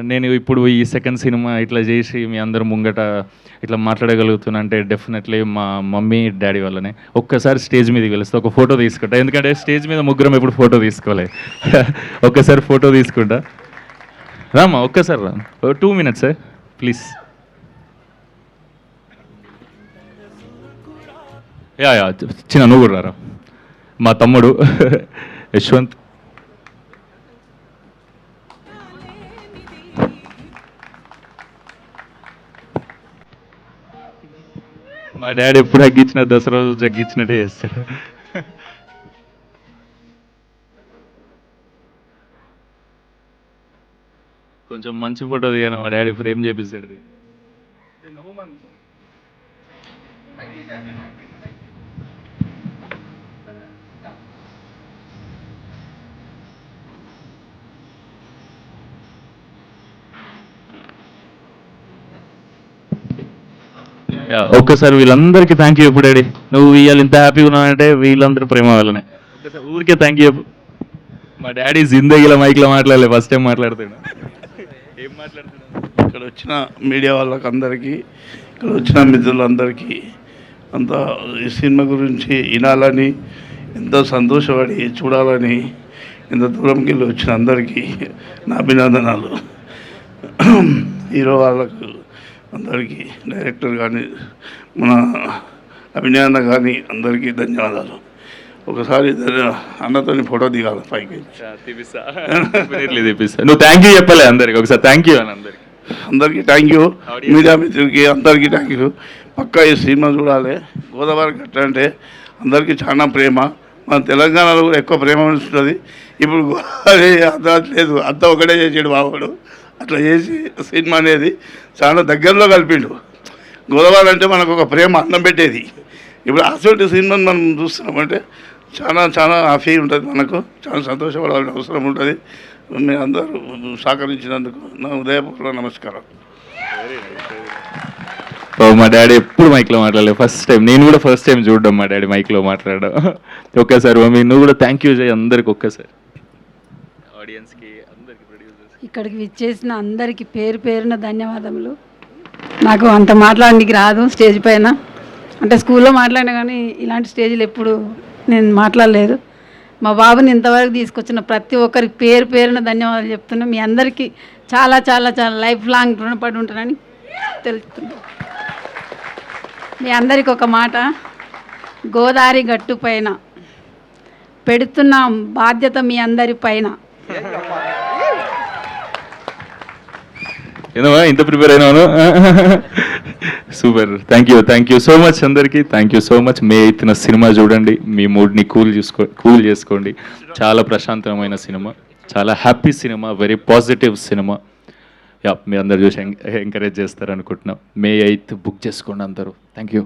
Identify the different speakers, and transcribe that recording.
Speaker 1: నేను ఇప్పుడు ఈ సెకండ్ సినిమా ఇట్లా చేసి మీ అందరు ముంగట ఇట్లా మాట్లాడగలుగుతున్నా అంటే డెఫినెట్లీ మా మమ్మీ డాడీ వల్లనే. ఒక్కసారి స్టేజ్ మీదకి వెళ్తే ఒక ఫోటో తీసుకుంటా, ఎందుకంటే స్టేజ్ మీద ముగ్గురం ఎప్పుడు ఫోటో తీసుకోలే. ఒక్కసారి ఫోటో తీసుకుంటా. రామ్మా ఒక్కసారి రా, 2 minutes ప్లీజ్. యా చిన్న నువ్వు కూడా రారా. మా తమ్ముడు యశ్వంత్. మా డాడీ ఎప్పుడు అగ్గించిన దసరా రోజు జగ్గించినట్టే చేస్తాడు. కొంచెం మంచి ఫోటో దిగాను, మా డాడీ ఫ్రేమ్ చేపిస్తాడు. ఒక్కసారి వీళ్ళందరికీ థ్యాంక్ యూ చెప్పు డాడీ. నువ్వు ఇవాళ ఇంత హ్యాపీగా ఉన్నావంటే వీళ్ళందరూ ప్రేమ వల్లనే. ఒక్కసారి ఊరికే థ్యాంక్ యూ చెప్పు. మా డాడీ జిందగీలో మైక్లో మాట్లాడలే, ఫస్ట్ టైం మాట్లాడుతాడు. ఏం మాట్లాడుతున్నాడు?
Speaker 2: ఇక్కడ వచ్చిన మీడియా వాళ్ళకి అందరికీ, ఇక్కడ వచ్చిన మిత్రులందరికీ అంత ఈ సినిమా గురించి వినాలని, ఎంతో సంతోషపడి చూడాలని ఇంత దూరంకి వెళ్ళి వచ్చిన అందరికీ నా అభినందనాలు. హీరో వాళ్ళకు అందరికీ, డైరెక్టర్ కానీ మన అభినయన్న కానీ అందరికీ ధన్యవాదాలు. ఒకసారి అన్నతోని ఫోటో దిగాలి పైకి.
Speaker 1: నువ్వు థ్యాంక్ యూ చెప్పలే అందరికి, ఒకసారి థ్యాంక్ యూ అని
Speaker 2: అందరికీ థ్యాంక్ యూ. మీడియా మిత్రులకి అందరికీ థ్యాంక్ యూ. పక్కా ఈ సినిమా చూడాలి. గోదావరి గట్ట అంటే అందరికీ చాలా ప్రేమ. మన తెలంగాణలో కూడా ఎక్కువ ప్రేమ ఉంటుంది. ఇప్పుడు గోదావరి అంత లేదు, అంతా ఒకటే చేసాడు బాబుడు. అట్లా చేసి సినిమా అనేది చాలా దగ్గరలో కలిపిండు. గోదావరి అంటే మనకు ఒక ప్రేమ అన్నం పెట్టేది. ఇప్పుడు అటువంటి సినిమాని మనం చూస్తున్నామంటే చాలా చాలా హ్యాపీ ఉంటుంది, మనకు చాలా సంతోషపడాల్సిన అవసరం ఉంటుంది. మీరు అందరూ సహకరించినందుకు నా ఉదయపూర్వక నమస్కారం.
Speaker 1: మా డాడీ ఎప్పుడు మైక్లో మాట్లాడలేదు, ఫస్ట్ టైం. నేను కూడా ఫస్ట్ టైం చూడడం మా డాడీ మైక్లో మాట్లాడడం. ఒక్కసారి మమ్మీ నువ్వు కూడా థ్యాంక్ యూ చేయి అందరికి ఒక్కసారి, ఆడియన్స్కి అందరికి, ప్రొడ్యూసర్స్.
Speaker 3: ఇక్కడికి విచ్చేసిన అందరికీ పేరు పేరున ధన్యవాదములు. నాకు అంత మాట్లాడడానికి రాదు స్టేజ్ పైన, అంటే స్కూల్లో మాట్లాడినా కానీ ఇలాంటి స్టేజ్లు ఎప్పుడు నేను మాట్లాడలేదు. మా బాబుని ఇంతవరకు తీసుకొచ్చిన ప్రతి ఒక్కరికి పేరు పేరున ధన్యవాదాలు చెప్తున్నా. మీ అందరికీ చాలా చాలా చాలా లైఫ్ లాంగ్ రుణపడి ఉంటానని తెలుపుతున్నా. మీ అందరికీ ఒక మాట, గోదావరి గట్టు పైన పెడుతున్న బాధ్యత మీ అందరి పైన.
Speaker 1: ఏదో ఇంత ప్రిపేర్ అయినాను. Super, thank you so much అందరికీ. Thank you so much. May 8న సినిమా చూడండి, మీ మూడ్ని కూల్ చేసుకోండి. చాలా ప్రశాంతమైన సినిమా, చాలా happy cinema, very positive cinema. మీ అందరు చూసి ఎంకరేజ్ చేస్తారనుకుంటున్నాం. మే 8 బుక్ చేసుకోండి అందరూ. Thank you.